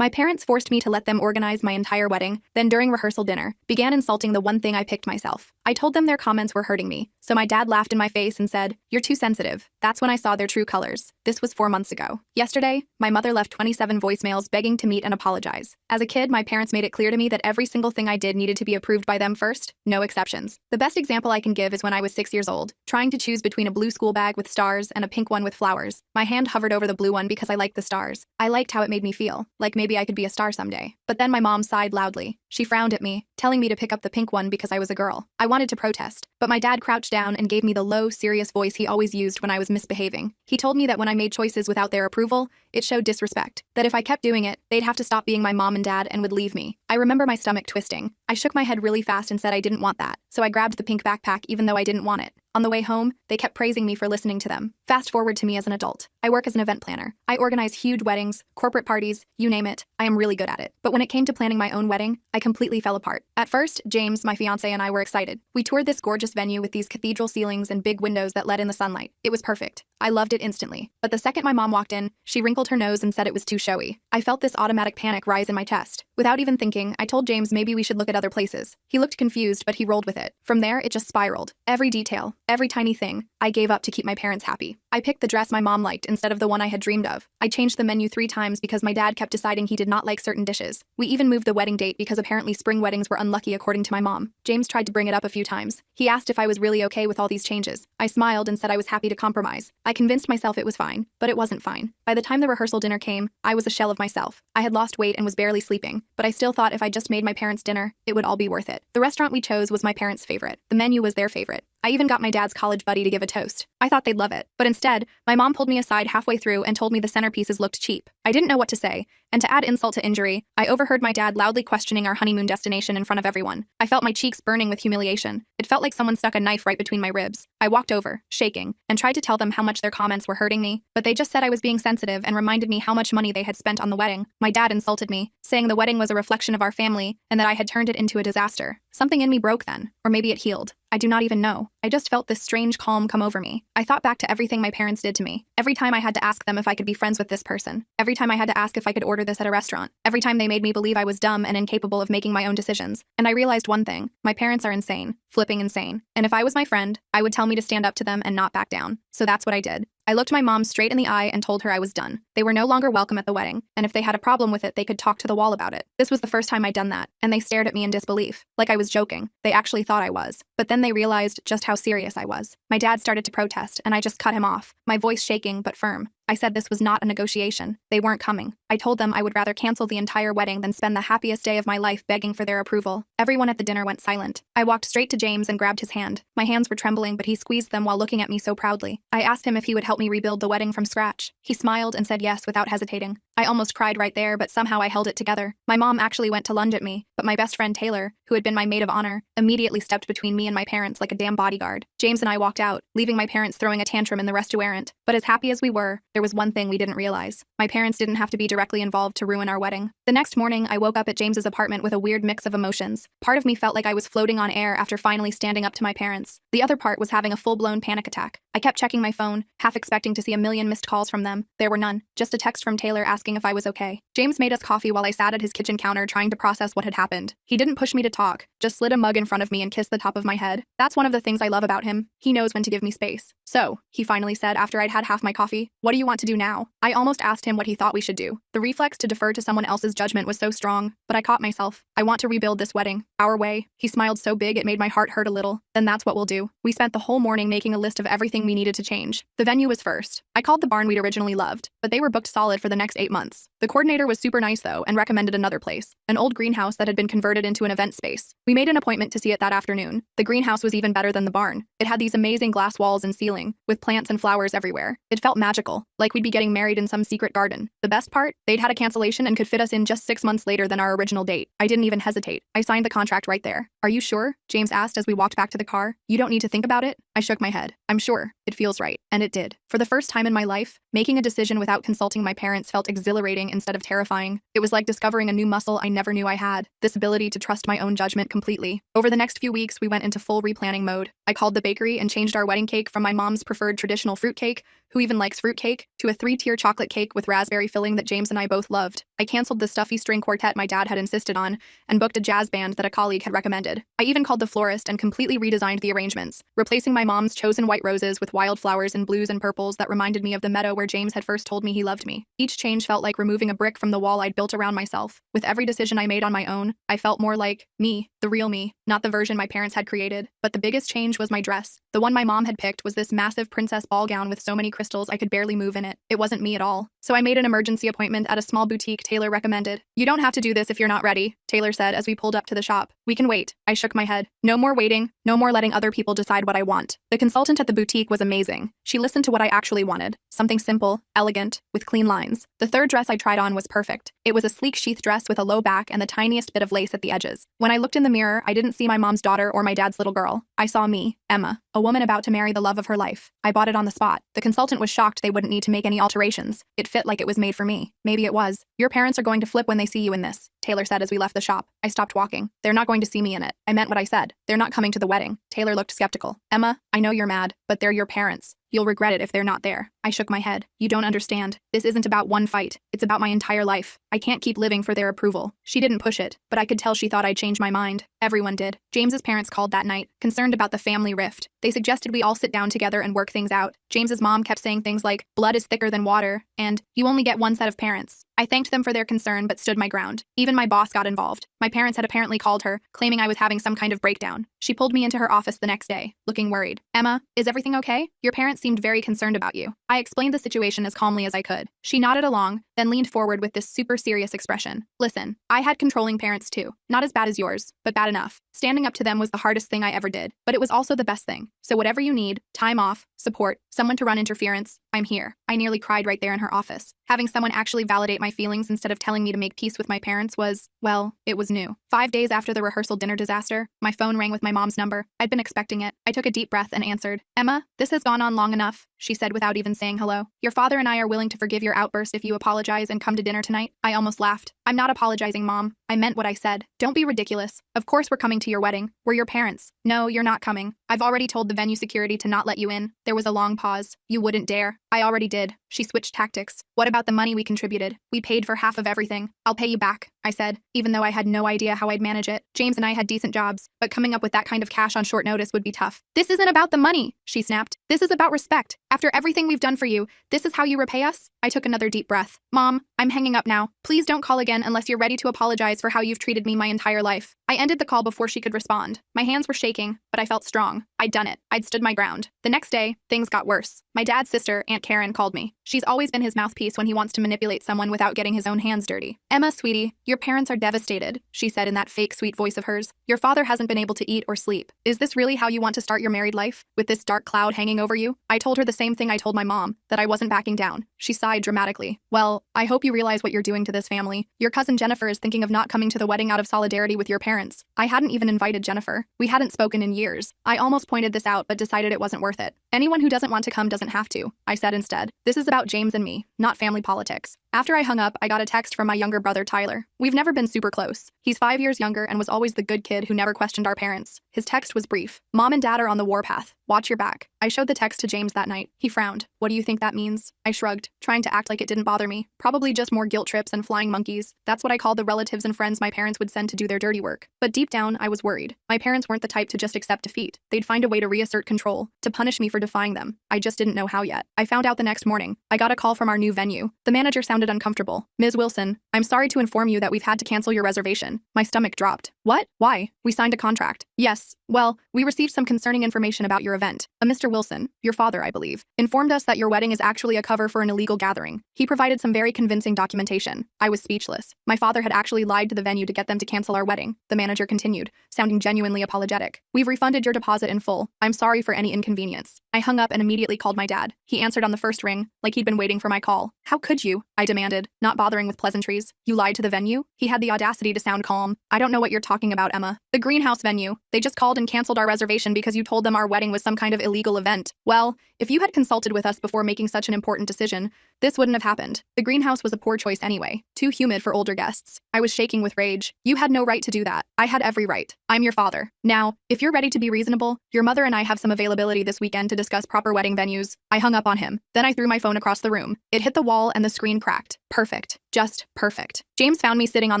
My parents forced me to let them organize my entire wedding, then during rehearsal dinner, began insulting the one thing I picked myself. I told them their comments were hurting me, so my dad laughed in my face and said, "You're too sensitive." That's when I saw their true colors. This was 4 months ago. Yesterday, my mother left 27 voicemails begging to meet and apologize. As a kid, my parents made it clear to me that every single thing I did needed to be approved by them first, no exceptions. The best example I can give is when I was 6 years old, trying to choose between a blue school bag with stars and a pink one with flowers. My hand hovered over the blue one because I liked the stars. I liked how it made me feel, like maybe I could be a star someday. But then my mom sighed loudly. She frowned at me, telling me to pick up the pink one because I was a girl. I wanted to protest, but my dad crouched down and gave me the low, serious voice he always used when I was misbehaving. He told me that when I made choices without their approval, it showed disrespect. That if I kept doing it, they'd have to stop being my mom and dad and would leave me. I remember my stomach twisting. I shook my head really fast and said I didn't want that, so I grabbed the pink backpack even though I didn't want it. On the way home, they kept praising me for listening to them. Fast forward to me as an adult. I work as an event planner. I organize huge weddings, corporate parties, you name it. I am really good at it. But when it came to planning my own wedding, I completely fell apart. At first, James, my fiancé, and I were excited. We toured this gorgeous venue with these cathedral ceilings and big windows that let in the sunlight. It was perfect. I loved it instantly. But the second my mom walked in, she wrinkled her nose and said it was too showy. I felt this automatic panic rise in my chest. Without even thinking, I told James maybe we should look at other places. He looked confused, but he rolled with it. From there, it just spiraled. Every detail, every tiny thing, I gave up to keep my parents happy. I picked the dress my mom liked instead of the one I had dreamed of. I changed the menu 3 times because my dad kept deciding he did not like certain dishes. We even moved the wedding date because apparently spring weddings were unlucky according to my mom. James tried to bring it up a few times. He asked if I was really okay with all these changes. I smiled and said I was happy to compromise. I convinced myself it was fine, but it wasn't fine. By the time the rehearsal dinner came, I was a shell of myself. I had lost weight and was barely sleeping, but I still thought if I just made my parents dinner, it would all be worth it. The restaurant we chose was my parents' favorite. The menu was their favorite. I even got my dad's college buddy to give a toast. I thought they'd love it. But instead, my mom pulled me aside halfway through and told me the centerpieces looked cheap. I didn't know what to say, and to add insult to injury, I overheard my dad loudly questioning our honeymoon destination in front of everyone. I felt my cheeks burning with humiliation. It felt like someone stuck a knife right between my ribs. I walked over, shaking, and tried to tell them how much their comments were hurting me, but they just said I was being sensitive and reminded me how much money they had spent on the wedding. My dad insulted me, saying the wedding was a reflection of our family and that I had turned it into a disaster. Something in me broke then, or maybe it healed. I do not even know. I just felt this strange calm come over me. I thought back to everything my parents did to me. Every time I had to ask them if I could be friends with this person. Every time I had to ask if I could order this at a restaurant. Every time they made me believe I was dumb and incapable of making my own decisions. And I realized one thing. My parents are insane. Flipping insane. And if I was my friend, I would tell me to stand up to them and not back down. So that's what I did. I looked my mom straight in the eye and told her I was done. They were no longer welcome at the wedding, and if they had a problem with it, they could talk to the wall about it. This was the first time I'd done that, and they stared at me in disbelief, like I was joking. They actually thought I was. But then they realized just how serious I was. My dad started to protest, and I just cut him off, my voice shaking but firm. I said this was not a negotiation. They weren't coming. I told them I would rather cancel the entire wedding than spend the happiest day of my life begging for their approval. Everyone at the dinner went silent. I walked straight to James and grabbed his hand. My hands were trembling, but he squeezed them while looking at me so proudly. I asked him if he would help me rebuild the wedding from scratch. He smiled and said yes without hesitating. I almost cried right there, but somehow I held it together. My mom actually went to lunge at me, but my best friend Taylor, who had been my maid of honor, immediately stepped between me and my parents like a damn bodyguard. James and I walked out, leaving my parents throwing a tantrum in the restaurant. But as happy as we were, there was one thing we didn't realize. My parents didn't have to be directly involved to ruin our wedding. The next morning, I woke up at James's apartment with a weird mix of emotions. Part of me felt like I was floating on air after finally standing up to my parents. The other part was having a full-blown panic attack. I kept checking my phone, half expecting to see a million missed calls from them. There were none. Just a text from Taylor asking if I was okay. James made us coffee while I sat at his kitchen counter trying to process what had happened. He didn't push me to talk, just slid a mug in front of me and kissed the top of my head. That's one of the things I love about him. He knows when to give me space. "So," he finally said after I'd had half my coffee, "what do you want to do now?" I almost asked him what he thought we should do. The reflex to defer to someone else's judgment was so strong, but I caught myself. "I want to rebuild this wedding. Our way." He smiled so big it made my heart hurt a little. "Then that's what we'll do." We spent the whole morning making a list of everything we needed to change. The venue was first. I called the barn we'd originally loved, but they were booked solid for the next 8 months. The coordinator was super nice though and recommended another place, an old greenhouse that had been converted into an event space. We made an appointment to see it that afternoon. The greenhouse was even better than the barn. It had these amazing glass walls and ceiling, with plants and flowers everywhere. It felt magical, like we'd be getting married in some secret garden. The best part? They'd had a cancellation and could fit us in just 6 months later than our original date. I didn't even hesitate. I signed the contract right there. "Are you sure?" James asked as we walked back to the car. "You don't need to think about it?" I shook my head. "I'm sure. It feels right." And it did. For the first time in my life, making a decision without consulting my parents felt exhilarating instead of terrifying. It was like discovering a new muscle I never knew I had, this ability to trust my own judgment completely. Over the next few weeks, we went into full replanning mode. I called the bakery and changed our wedding cake from my mom's preferred traditional fruit cake Who even likes fruitcake? To a 3-tier chocolate cake with raspberry filling that James and I both loved. I canceled the stuffy string quartet my dad had insisted on and booked a jazz band that a colleague had recommended. I even called the florist and completely redesigned the arrangements, replacing my mom's chosen white roses with wildflowers in blues and purples that reminded me of the meadow where James had first told me he loved me. Each change felt like removing a brick from the wall I'd built around myself. With every decision I made on my own, I felt more like me, the real me, not the version my parents had created. But the biggest change was my dress. The one my mom had picked was this massive princess ball gown with so many crystals I could barely move in it. It wasn't me at all. So I made an emergency appointment at a small boutique Taylor recommended. "You don't have to do this if you're not ready," Taylor said as we pulled up to the shop. "We can wait." I shook my head. No more waiting, no more letting other people decide what I want. The consultant at the boutique was amazing. She listened to what I actually wanted. Something simple, elegant, with clean lines. The third dress I tried on was perfect. It was a sleek sheath dress with a low back and the tiniest bit of lace at the edges. When I looked in the mirror, I didn't see my mom's daughter or my dad's little girl. I saw me, Emma, a woman about to marry the love of her life. I bought it on the spot. The consultant was shocked they wouldn't need to make any alterations. It fit like it was made for me. Maybe it was. "Your parents are going to flip when they see you in this," Taylor said as we left the shop. I stopped walking. "They're not going to see me in it." I meant what I said. "They're not coming to the wedding." Taylor looked skeptical. "Emma, I know you're mad, but they're your parents. You'll regret it if they're not there." I shook my head. "You don't understand. This isn't about one fight. It's about my entire life. I can't keep living for their approval." She didn't push it, but I could tell she thought I'd change my mind. Everyone did. James's parents called that night, concerned about the family rift. They suggested we all sit down together and work things out. James's mom kept saying things like, "Blood is thicker than water," and "You only get one set of parents." I thanked them for their concern but stood my ground. Even my boss got involved. My parents had apparently called her, claiming I was having some kind of breakdown. She pulled me into her office the next day, looking worried. "Emma, is everything okay? Your parents seemed very concerned about you." I explained the situation as calmly as I could. She nodded along, then leaned forward with this super serious expression. "Listen, I had controlling parents too. Not as bad as yours, but bad enough. Standing up to them was the hardest thing I ever did, but it was also the best thing. So whatever you need, time off, support, someone to run interference, I'm here." I nearly cried right there in her office. Having someone actually validate my feelings instead of telling me to make peace with my parents was, well, it was new. 5 days after the rehearsal dinner disaster, my phone rang with my mom's number. I'd been expecting it. I took a deep breath and answered. "Emma, this has gone on long enough," she said without even saying hello. "Your father and I are willing to forgive your outburst if you apologize and come to dinner tonight." I almost laughed. "I'm not apologizing, Mom. I meant what I said. Don't be ridiculous. Of course we're coming to your wedding. We're your parents." "No, you're not coming. I've already told the venue security to not let you in." There was a long pause. "You wouldn't dare." "I already did." She switched tactics. "What about the money we contributed? We paid for half of everything." "I'll pay you back," I said, even though I had no idea how I'd manage it. James and I had decent jobs, but coming up with that kind of cash on short notice would be tough. "This isn't about the money," she snapped. "This is about respect. After everything we've done for you, this is how you repay us?" I took another deep breath. "Mom, I'm hanging up now. Please don't call again unless you're ready to apologize for how you've treated me my entire life." I ended the call before she could respond. My hands were shaking, but I felt strong. I'd done it. I'd stood my ground. The next day, things got worse. My dad's sister, Aunt Karen, called me. She's always been his mouthpiece when he wants to manipulate someone without getting his own hands dirty. "Emma, sweetie, your parents are devastated," she said in that fake sweet voice of hers. "Your father hasn't been able to eat or sleep. Is this really how you want to start your married life? With this dark cloud hanging over you?" I told her the same thing I told my mom, that I wasn't backing down. She sighed dramatically. "Well, I hope you realize what you're doing to this family. Your cousin Jennifer is thinking of not coming to the wedding out of solidarity with your parents." I hadn't even invited Jennifer. We hadn't spoken in years. I almost pointed this out but decided it wasn't worth it. "Anyone who doesn't want to come doesn't have to," I said instead. "This is about James and me, not family politics." After I hung up, I got a text from my younger brother Tyler. We've never been super close. He's 5 years younger and was always the good kid who never questioned our parents. His text was brief. "Mom and Dad are on the warpath. Watch your back." I showed the text to James that night. He frowned. "What do you think that means?" I shrugged, trying to act like it didn't bother me. "Probably just more guilt trips and flying monkeys. That's what I called the relatives and friends my parents would send to do their dirty work." But deep down, I was worried. My parents weren't the type to just accept defeat. They'd find a way to reassert control, to punish me for defying them. I just didn't know how yet. I found out the next morning. I got a call from our new venue. The manager sounded uncomfortable. "Ms. Wilson, I'm sorry to inform you that we've had to cancel your reservation." My stomach dropped. "What? Why? We signed a contract." "Yes. Well, we received some concerning information about your event. A Mr. Wilson, your father, I believe, informed us that your wedding is actually a cover for an illegal gathering. He provided some very convincing documentation." I was speechless. My father had actually lied to the venue to get them to cancel our wedding. The manager continued, sounding genuinely apologetic. "We've refunded your deposit in full. I'm sorry for any inconvenience." I hung up and immediately called my dad. He answered on the first ring, like he'd been waiting for my call. "How could you?" I demanded, not bothering with pleasantries. You lied to the venue? He had the audacity to sound calm. I don't know what you're talking about, Emma. The greenhouse venue. They just called and canceled our reservation because you told them our wedding was some kind of illegal event. Well, if you had consulted with us before making such an important decision, this wouldn't have happened. The greenhouse was a poor choice anyway. Too humid for older guests. I was shaking with rage. You had no right to do that. I had every right. I'm your father. Now, if you're ready to be reasonable, your mother and I have some availability this weekend to discuss proper wedding venues. I hung up on him. Then I threw my phone across the room. It hit the wall and the screen cracked. Perfect. Just perfect. James found me sitting on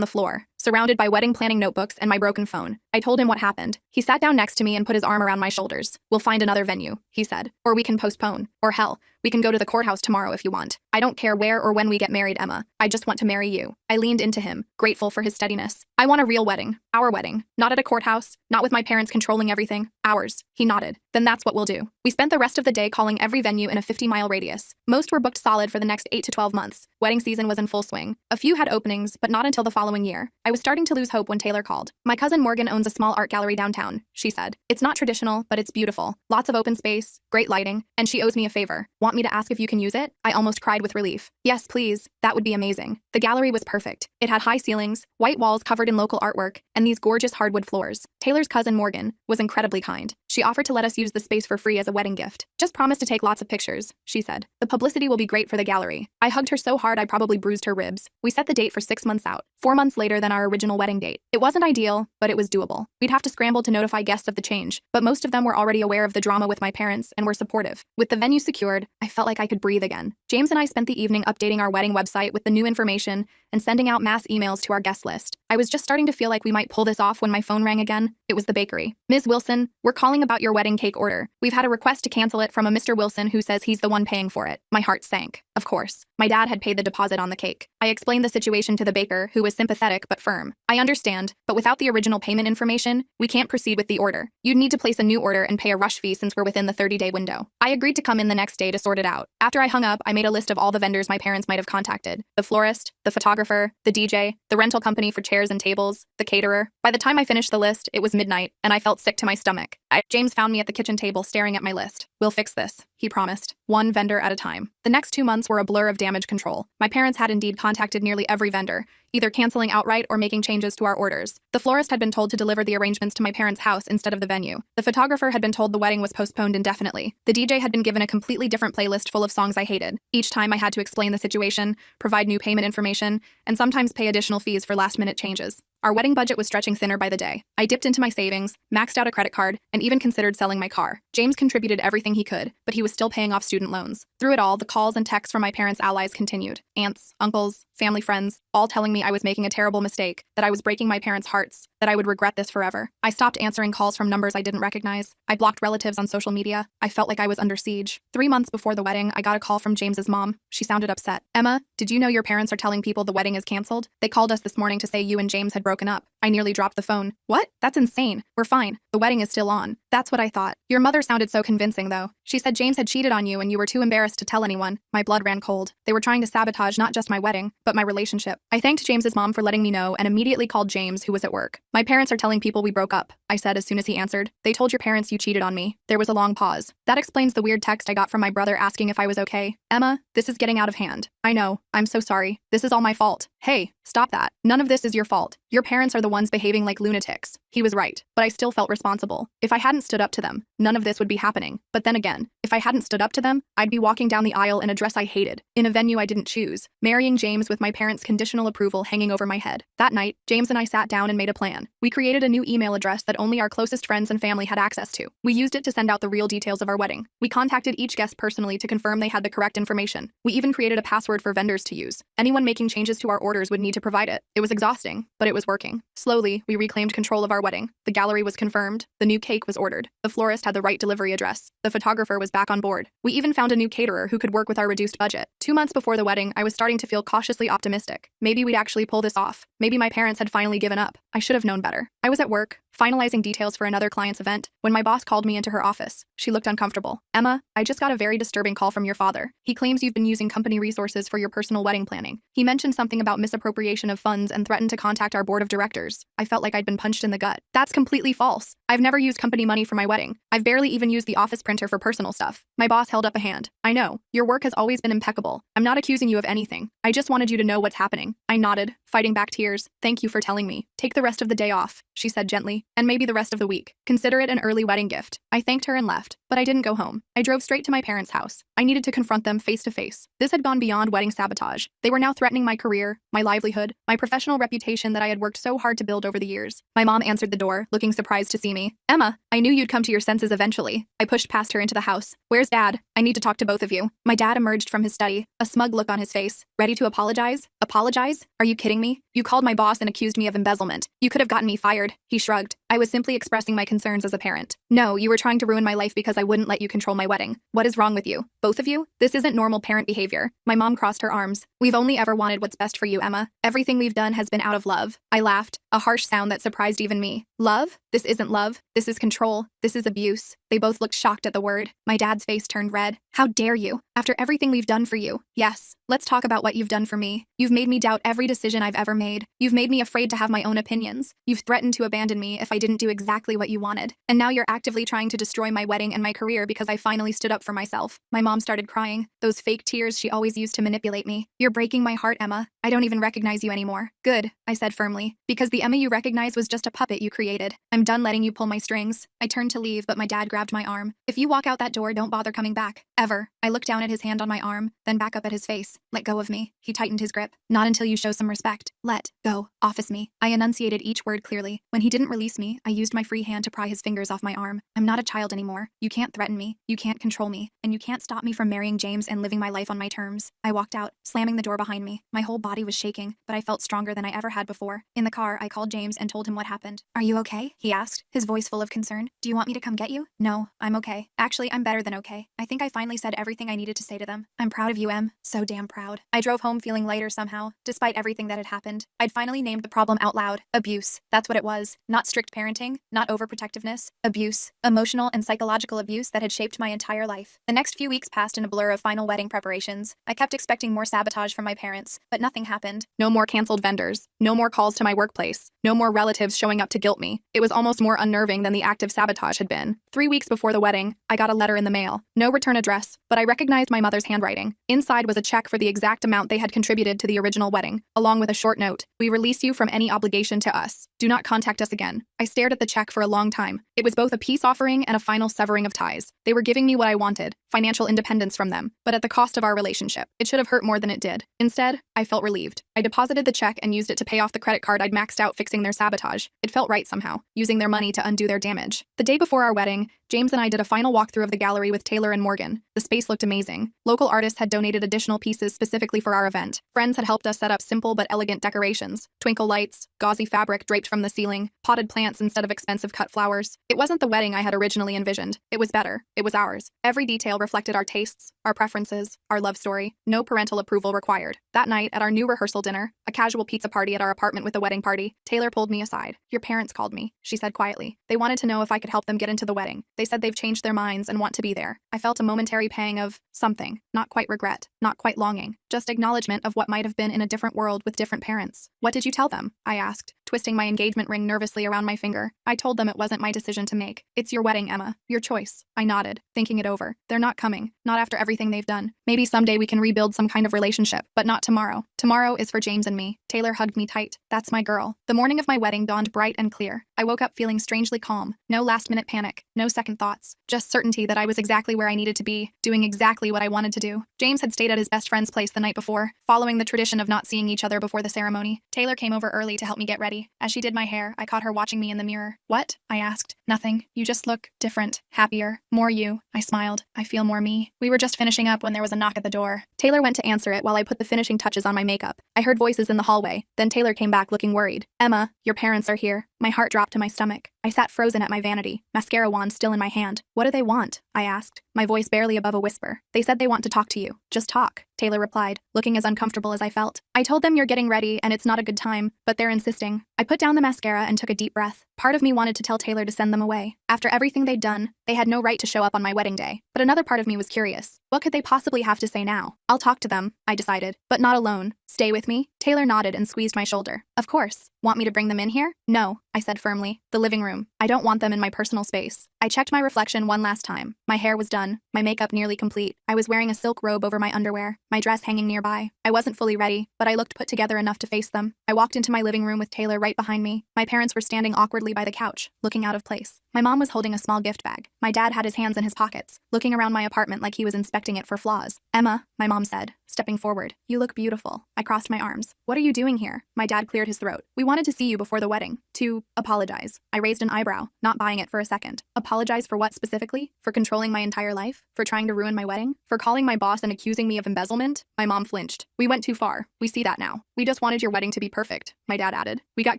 the floor, surrounded by wedding planning notebooks and my broken phone. I told him what happened. He sat down next to me and put his arm around my shoulders. We'll find another venue, he said. Or we can postpone. Or hell, we can go to the courthouse tomorrow if you want. I don't care where or when we get married, Emma. I just want to marry you. I leaned into him, grateful for his steadiness. I want a real wedding. Our wedding. Not at a courthouse. Not with my parents controlling everything. Ours. He nodded. Then that's what we'll do. We spent the rest of the day calling every venue in a 50-mile radius. Most were booked solid for the next 8 to 12 months. Wedding season was in full swing. A few had openings, but not until the following year. I was starting to lose hope when Taylor called. My cousin Morgan owns a small art gallery downtown, she said. It's not traditional, but it's beautiful. Lots of open space, great lighting, and she owes me a favor. Want me to ask if you can use it? I almost cried with relief. Yes, please. That would be amazing. The gallery was perfect. It had high ceilings, white walls covered in local artwork, and these gorgeous hardwood floors. Taylor's cousin Morgan was incredibly kind. She offered to let us use the space for free as a wedding gift. Just promise to take lots of pictures, she said. The publicity will be great for the gallery. I hugged her so hard I probably bruised her ribs. We set the date for 6 months out, 4 months later than our original wedding date. It wasn't ideal, but it was doable. We'd have to scramble to notify guests of the change, but most of them were already aware of the drama with my parents and were supportive. With the venue secured, I felt like I could breathe again. James and I spent the evening updating our wedding website with the new information and sending out mass emails to our guest list. I was just starting to feel like we might pull this off when my phone rang again. It was the bakery. Ms. Wilson, we're calling about your wedding cake order. We've had a request to cancel it from a Mr. Wilson who says he's the one paying for it. My heart sank. Of course. My dad had paid the deposit on the cake. I explained the situation to the baker, who was sympathetic but firm. I understand, but without the original payment information, we can't proceed with the order. You'd need to place a new order and pay a rush fee since we're within the 30-day window. I agreed to come in the next day to sort it out. After I hung up, I made a list of all the vendors my parents might have contacted. The florist, the photographer, the DJ, the rental company for chairs and tables, the caterer. By the time I finished the list, it was midnight, and I felt sick to my stomach. James found me at the kitchen table staring at my list. We'll fix this, he promised, one vendor at a time. The next 2 months were a blur of damage control. My parents had indeed contacted nearly every vendor, either canceling outright or making changes to our orders. The florist had been told to deliver the arrangements to my parents' house instead of the venue. The photographer had been told the wedding was postponed indefinitely. The DJ had been given a completely different playlist full of songs I hated. Each time I had to explain the situation, provide new payment information, and sometimes pay additional fees for last-minute changes. Our wedding budget was stretching thinner by the day. I dipped into my savings, maxed out a credit card, and even considered selling my car. James contributed everything he could, but he was still paying off student loans. Through it all, the calls and texts from my parents' allies continued. Aunts, uncles, family friends, all telling me I was making a terrible mistake, that I was breaking my parents' hearts, that I would regret this forever. I stopped answering calls from numbers I didn't recognize. I blocked relatives on social media. I felt like I was under siege. 3 months before the wedding, I got a call from James's mom. She sounded upset. Emma, did you know your parents are telling people the wedding is canceled? They called us this morning to say you and James had broken up. I nearly dropped the phone. What? That's insane. We're fine. The wedding is still on. That's what I thought. Your mother sounded so convincing, though. She said James had cheated on you and you were too embarrassed to tell anyone. My blood ran cold. They were trying to sabotage not just my wedding, but my relationship. I thanked James's mom for letting me know and immediately called James, who was at work. My parents are telling people we broke up, I said as soon as he answered. They told your parents you cheated on me. There was a long pause. That explains the weird text I got from my brother asking if I was okay. Emma, this is getting out of hand. I know. I'm so sorry. This is all my fault. Hey, stop that. None of this is your fault. Your parents are the ones behaving like lunatics. He was right, but I still felt responsible. If I hadn't stood up to them, none of this would be happening. But then again, if I hadn't stood up to them, I'd be walking down the aisle in a dress I hated, in a venue I didn't choose, marrying James with my parents' conditional approval hanging over my head. That night, James and I sat down and made a plan. We created a new email address that only our closest friends and family had access to. We used it to send out the real details of our wedding. We contacted each guest personally to confirm they had the correct information. We even created a password for vendors to use. Anyone making changes to our orders would need to provide it. It was exhausting, but it was working. Slowly, we reclaimed control of our wedding. The gallery was confirmed. The new cake was ordered. The florist had the right delivery address. The photographer was back on board. We even found a new caterer who could work with our reduced budget. 2 months before the wedding, I was starting to feel cautiously optimistic. Maybe we'd actually pull this off. Maybe my parents had finally given up. I should have known better. I was at work, finalizing details for another client's event, when my boss called me into her office. She looked uncomfortable. Emma, I just got a very disturbing call from your father. He claims you've been using company resources for your personal wedding planning. He mentioned something about misappropriation of funds and threatened to contact our board of directors. I felt like I'd been punched in the gut. That's completely false. I've never used company money money for my wedding. I've barely even used the office printer for personal stuff. My boss held up a hand. I know. Your work has always been impeccable. I'm not accusing you of anything. I just wanted you to know what's happening. I nodded, fighting back tears. Thank you for telling me. Take the rest of the day off, she said gently, and maybe the rest of the week. Consider it an early wedding gift. I thanked her and left, but I didn't go home. I drove straight to my parents' house. I needed to confront them face to face. This had gone beyond wedding sabotage. They were now threatening my career, my livelihood, my professional reputation that I had worked so hard to build over the years. My mom answered the door, looking surprised to see me. Emma, I knew you'd come to your senses eventually. I pushed past her into the house. Where's Dad? I need to talk to both of you. My dad emerged from his study, a smug look on his face. Ready to apologize? Apologize? Are you kidding me? You called my boss and accused me of embezzlement. You could have gotten me fired. He shrugged. I was simply expressing my concerns as a parent. No, you were trying to ruin my life because I wouldn't let you control my wedding. What is wrong with you? Both of you? This isn't normal parent behavior. My mom crossed her arms. We've only ever wanted what's best for you, Emma. Everything we've done has been out of love. I laughed, a harsh sound that surprised even me. Love? This isn't love. This is control. This is abuse. They both looked shocked at the word. My dad's face turned red. How dare you? After everything we've done for you. Yes, let's talk about what you've done for me. You've made me doubt every decision I've ever made. You've made me afraid to have my own opinions. You've threatened to abandon me if I didn't do exactly what you wanted. And now you're actively trying to destroy my wedding and my career because I finally stood up for myself. My mom started crying. Those fake tears she always used to manipulate me. You're breaking my heart, Emma. I don't even recognize you anymore. Good, I said firmly. Because the Emma you recognize was just a puppet you created. I'm done letting you pull my strings. I turned to leave, but my dad grabbed my arm. If you walk out that door, don't bother coming back. Ever. I looked down at his hand on my arm, then back up at his face. Let go of me. He tightened his grip. Not until you show some respect. Let go. Office me. I enunciated each word clearly. When he didn't release me, I used my free hand to pry his fingers off my arm. I'm not a child anymore. You can't threaten me. You can't control me. And you can't stop me from marrying James and living my life on my terms. I walked out, slamming the door behind me. My whole body was shaking, but I felt stronger than I ever had before. In the car, I called James and told him what happened. Are you okay? He asked, his voice full of concern. Do you want me to come get you? No, I'm okay. Actually, I'm better than okay. I think I finally said everything I needed to say to them. I'm proud of you, Em. So damn proud. I drove home feeling lighter somehow, despite everything that had happened. I'd finally named the problem out loud. Abuse. That's what it was. Not strict parenting, not overprotectiveness. Abuse. Emotional and psychological abuse that had shaped my entire life. The next few weeks passed in a blur of final wedding preparations. I kept expecting more sabotage from my parents, but nothing happened. No more canceled vendors. No more calls to my workplace. No more relatives showing up to guilt me. It was almost more unnerving than the active sabotage had been. 3 weeks before the wedding, I got a letter in the mail. No return address, but I recognized my mother's handwriting. Inside was a check for the exact amount they had contributed to the original wedding, along with a short note. We release you from any obligation to us. Do not contact us again. I stared at the check for a long time. It was both a peace offering and a final severing of ties. They were giving me what I wanted, financial independence from them, but at the cost of our relationship. It should have hurt more than it did. Instead, I felt relieved. I deposited the check and used it to pay off the credit card I'd maxed out fixing their sabotage. It felt right somehow, using their money to undo their damage. The day before our wedding, James and I did a final walkthrough of the gallery with Taylor and Morgan. The space looked amazing. Local artists had donated additional pieces specifically for our event. Friends had helped us set up simple but elegant decorations. Twinkle lights, gauzy fabric draped from the ceiling, potted plants instead of expensive cut flowers. It wasn't the wedding I had originally envisioned. It was better. It was ours. Every detail reflected our tastes, our preferences, our love story. No parental approval required. That night, at our new rehearsal dinner, a casual pizza party at our apartment with the wedding party, Taylor pulled me aside. Your parents called me, she said quietly. They wanted to know if I could help them get into the wedding. They said they've changed their minds and want to be there. I felt a momentary pang of something, not quite regret, not quite longing, just acknowledgement of what might have been in a different world with different parents. What did you tell them? I asked, twisting my engagement ring nervously around my finger. I told them it wasn't my decision to make. It's your wedding, Emma. Your choice. I nodded, thinking it over. They're not coming. Not after everything they've done. Maybe someday we can rebuild some kind of relationship, but not tomorrow. Tomorrow is for James and me. Taylor hugged me tight. That's my girl. The morning of my wedding dawned bright and clear. I woke up feeling strangely calm. No last-minute panic. No second thoughts. Just certainty that I was exactly where I needed to be, doing exactly what I wanted to do. James had stayed at his best friend's place the night before, following the tradition of not seeing each other before the ceremony. Taylor came over early to help me get ready. As she did my hair, I caught her watching me in the mirror. What? I asked. Nothing. You just look different, happier, more you. I smiled. I feel more me. We were just finishing up when there was a knock at the door. Taylor went to answer it while I put the finishing touches on my makeup. I heard voices in the hallway. Then Taylor came back looking worried. Emma, your parents are here. My heart dropped to my stomach. I sat frozen at my vanity, mascara wand still in my hand. What do they want? I asked, my voice barely above a whisper. They said they want to talk to you. Just talk, Taylor replied, looking as uncomfortable as I felt. I told them you're getting ready and it's not a good time, but they're insisting. I put down the mascara and took a deep breath. Part of me wanted to tell Taylor to send them away. After everything they'd done, they had no right to show up on my wedding day. But another part of me was curious. What could they possibly have to say now? I'll talk to them, I decided, but not alone. Stay with me? Taylor nodded and squeezed my shoulder. Of course. Want me to bring them in here? No, I said firmly. The living room. I don't want them in my personal space. I checked my reflection one last time. My hair was done, my makeup nearly complete. I was wearing a silk robe over my underwear, my dress hanging nearby. I wasn't fully ready, but I looked put together enough to face them. I walked into my living room with Taylor right behind me. My parents were standing awkwardly by the couch, looking out of place. My mom was holding a small gift bag. My dad had his hands in his pockets, looking around my apartment like he was inspecting it for flaws. Emma, my mom said, stepping forward. You look beautiful. I crossed my arms. What are you doing here? My dad cleared his throat. We wanted to see you before the wedding. To apologize. I raised an eyebrow, not buying it for a second. Apologize for what specifically? For controlling my entire life? For trying to ruin my wedding? For calling my boss and accusing me of embezzlement? My mom flinched. We went too far. We see that now. We just wanted your wedding to be perfect, my dad added. We got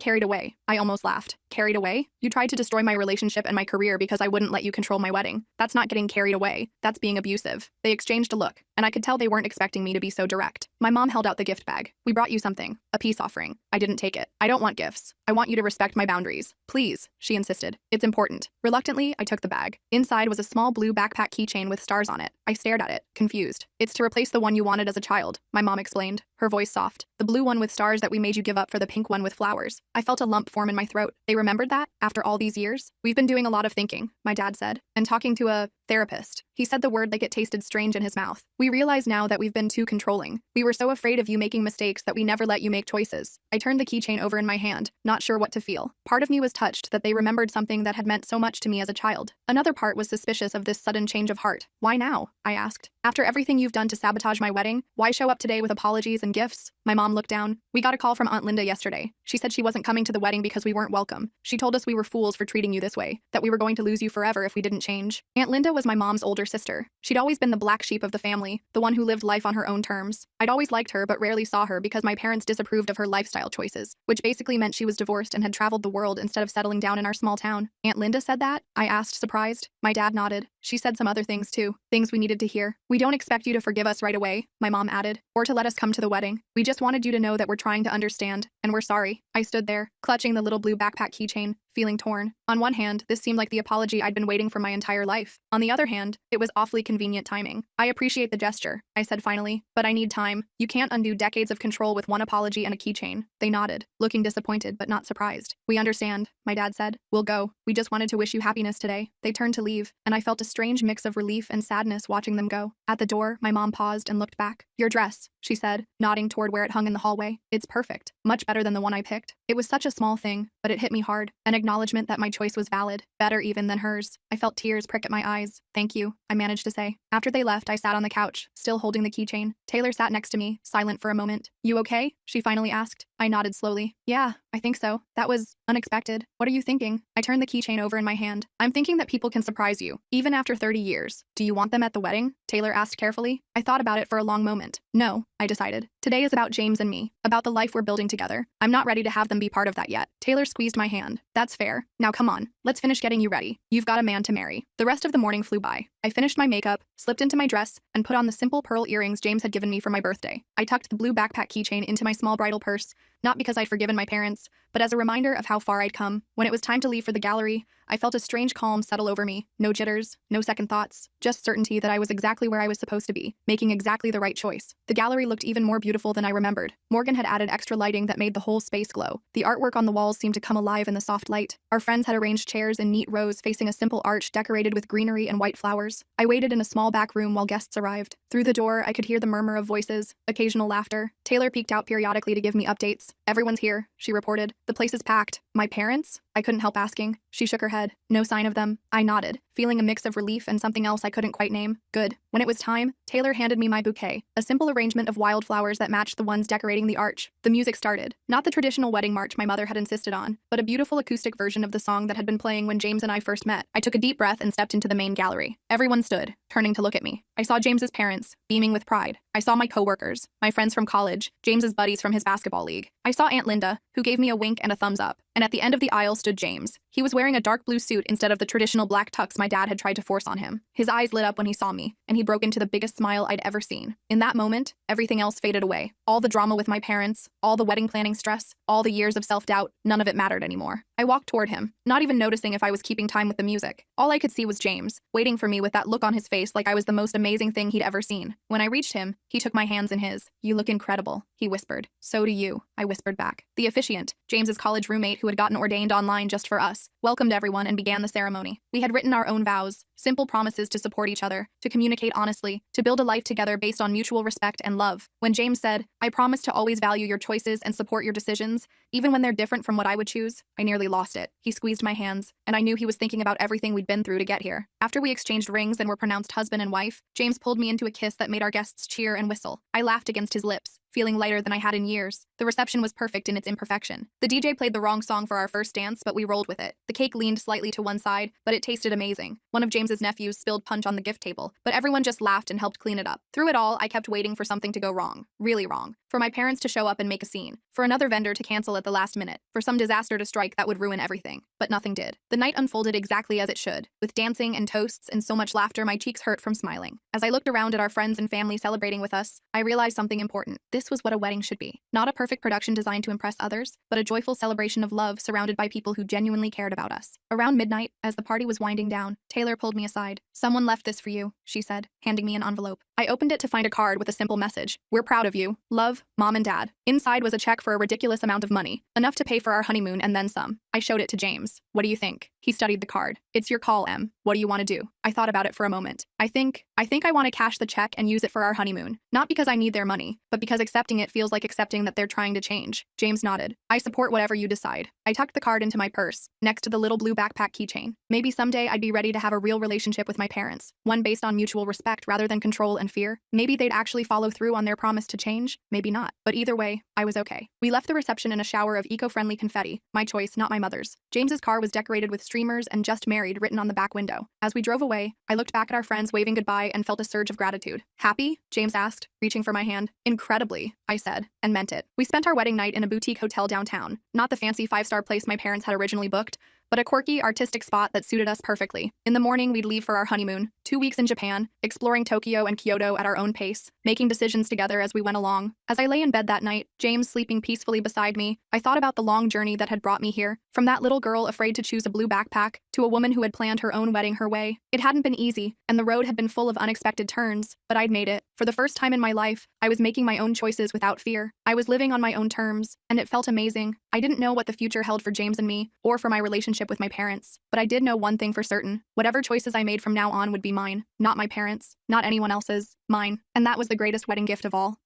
carried away. I almost laughed. Carried away? You tried to destroy my relationship and my career because I wouldn't let you control my wedding. That's not getting carried away. That's being abusive. They exchanged a look, and I could tell they weren't expecting me to be so direct. My mom held out the gift bag. We brought you something. A peace offering. I didn't take it. I don't want gifts. I want you to respect my boundaries. Please, she insisted. It's important. Reluctantly, I took the bag. Inside was a small blue backpack keychain with stars on it. I stared at it, confused. It's to replace the one you wanted as a child, my mom explained, her voice soft. The blue one with stars that we made you give up for the pink one with flowers. I felt a lump form in my throat. They remembered that, after all these years? We've been doing a lot of thinking, my dad said, and talking to a therapist. He said the word like it tasted strange in his mouth. We realize now that we've been too controlling. We were so afraid of you making mistakes that we never let you make choices. I turned the keychain over in my hand, not sure what to feel. Part of me was touched that they remembered something that had meant so much to me as a child. Another part was suspicious of this sudden change of heart. Why now? I asked. After everything you've done to sabotage my wedding, why show up today with apologies and gifts? My mom looked down. We got a call from Aunt Linda yesterday. She said she wasn't coming to the wedding because we weren't welcome. She told us we were fools for treating you this way, that we were going to lose you forever if we didn't change. Aunt Linda was my mom's older sister. She'd always been the black sheep of the family, the one who lived life on her own terms. I'd always liked her but rarely saw her because my parents disapproved of her lifestyle choices, which basically meant she was divorced and had traveled the world instead of settling down in our small town. Aunt Linda said that? I asked, surprised. My dad nodded. She said some other things too, things we needed to hear. We don't expect you to forgive us right away, my mom added, or to let us come to the wedding. We just wanted you to know that we're trying to understand, and we're sorry. I stood there, clutching the little blue backpack keychain, feeling torn. On one hand, this seemed like the apology I'd been waiting for my entire life. On the other hand, it was awfully convenient timing. I appreciate the gesture, I said finally, but I need time. You can't undo decades of control with one apology and a keychain. They nodded, looking disappointed but not surprised. We understand, my dad said. We'll go. We just wanted to wish you happiness today. They turned to leave, and I felt a strange mix of relief and sadness watching them go. At the door, my mom paused and looked back. Your dress, she said, nodding toward where it hung in the hallway. It's perfect. Much better than the one I picked. It was such a small thing, but it hit me hard. An acknowledgement that my choice was valid, better even than hers. I felt tears prick at my eyes. Thank you, I managed to say. After they left, I sat on the couch, still holding the keychain. Taylor sat next to me, silent for a moment. You okay? She finally asked. I nodded slowly. Yeah, I think so. That was unexpected. What are you thinking? I turned the keychain over in my hand. I'm thinking that people can surprise you, even after 30 years. Do you want them at the wedding? Taylor asked carefully. I thought about it for a long moment. No, I decided. Today is about James and me, about the life we're building together. I'm not ready to have them be part of that yet. Taylor squeezed my hand. That's fair. Now come on, let's finish getting you ready. You've got a man to marry. The rest of the morning flew by. I finished my makeup, slipped into my dress, and put on the simple pearl earrings James had given me for my birthday. I tucked the blue backpack keychain into my small bridal purse, not because I'd forgiven my parents, but as a reminder of how far I'd come. When it was time to leave for the gallery, I felt a strange calm settle over me. No jitters, no second thoughts, just certainty that I was exactly where I was supposed to be, making exactly the right choice. The gallery looked even more beautiful than I remembered. Morgan had added extra lighting that made the whole space glow. The artwork on the walls seemed to come alive in the soft light. Our friends had arranged chairs in neat rows facing a simple arch decorated with greenery and white flowers. I waited in a small back room while guests arrived. Through the door, I could hear the murmur of voices, occasional laughter. Taylor peeked out periodically to give me updates. Everyone's here, she reported. The place is packed. My parents? I couldn't help asking. She shook her head. No sign of them. I nodded, feeling a mix of relief and something else I couldn't quite name. Good. When it was time, Taylor handed me my bouquet, a simple arrangement of wildflowers that matched the ones decorating the arch. The music started. Not the traditional wedding march my mother had insisted on, but a beautiful acoustic version of the song that had been playing when James and I first met. I took a deep breath and stepped into the main gallery. Everyone stood, turning to look at me. I saw James's parents, beaming with pride. I saw my coworkers, my friends from college, James's buddies from his basketball league. I saw Aunt Linda, who gave me a wink and a thumbs up. And at the end of the aisle stood James. He was wearing a dark blue suit instead of the traditional black tux my dad had tried to force on him. His eyes lit up when he saw me, and he broke into the biggest smile I'd ever seen. In that moment, everything else faded away. All the drama with my parents, all the wedding planning stress, all the years of self-doubt, none of it mattered anymore. I I walked toward him, not even noticing if I was keeping time with the music. All I could see was James, waiting for me with that look on his face like I was the most amazing thing he'd ever seen. When I reached him, he took my hands in his. "You look incredible," he whispered. "So do you," I whispered back. The officiant, James's college roommate who had gotten ordained online just for us, welcomed everyone and began the ceremony. We had written our own vows, simple promises to support each other, to communicate honestly, to build a life together based on mutual respect and love. When James said, "I promise to always value your choices and support your decisions, even when they're different from what I would choose," I nearly lost it. He squeezed my hands, and I knew he was thinking about everything we'd been through to get here. After we exchanged rings and were pronounced husband and wife, James pulled me into a kiss that made our guests cheer and whistle. I laughed against his lips, feeling lighter than I had in years. The reception was perfect in its imperfection. The DJ played the wrong song for our first dance, but we rolled with it. The cake leaned slightly to one side, but it tasted amazing. One of James's nephews spilled punch on the gift table, but everyone just laughed and helped clean it up. Through it all, I kept waiting for something to go wrong. Really wrong. For my parents to show up and make a scene. For another vendor to cancel at the last minute. For some disaster to strike that would ruin everything. But nothing did. The night unfolded exactly as it should. With dancing and toasts and so much laughter, my cheeks hurt from smiling. As I looked around at our friends and family celebrating with us, I realized something important. This was what a wedding should be. Not a perfect production designed to impress others, but a joyful celebration of love surrounded by people who genuinely cared about us. Around midnight, as the party was winding down, Taylor pulled me aside. "Someone left this for you," she said, handing me an envelope. I opened it to find a card with a simple message. "We're proud of you. Love, Mom and Dad." Inside was a check for a ridiculous amount of money, enough to pay for our honeymoon and then some. I showed it to James. "What do you think?" He studied the card. "It's your call, Em. What do you want to do?" I thought about it for a moment. I think I want to cash the check and use it for our honeymoon. Not because I need their money, but because accepting it feels like accepting that they're trying to change. James nodded. "I support whatever you decide." I tucked the card into my purse, next to the little blue backpack keychain. Maybe someday I'd be ready to have a real relationship with my parents, one based on mutual respect rather than control and fear. Maybe they'd actually follow through on their promise to change, maybe not. But either way, I was okay. We left the reception in a shower of eco-friendly confetti, my choice, not my mother's. James's car was decorated with streamers and "Just Married" written on the back window. As we drove away, I looked back at our friends waving goodbye and felt a surge of gratitude. "Happy?" James asked, reaching for my hand. "Incredibly," I said, and meant it. We spent our wedding night in a boutique hotel downtown, not the fancy five-star place my parents had originally booked, but a quirky, artistic spot that suited us perfectly. In the morning, we'd leave for our honeymoon, 2 weeks in Japan, exploring Tokyo and Kyoto at our own pace, making decisions together as we went along. As I lay in bed that night, James sleeping peacefully beside me, I thought about the long journey that had brought me here, from that little girl afraid to choose a blue backpack, to a woman who had planned her own wedding her way. It hadn't been easy, and the road had been full of unexpected turns, but I'd made it. For the first time in my life, I was making my own choices without fear. I was living on my own terms, and it felt amazing. I didn't know what the future held for James and me, or for my relationship with my parents, but I did know one thing for certain. Whatever choices I made from now on would be mine, not my parents', not anyone else's, mine. And that was the greatest wedding gift of all.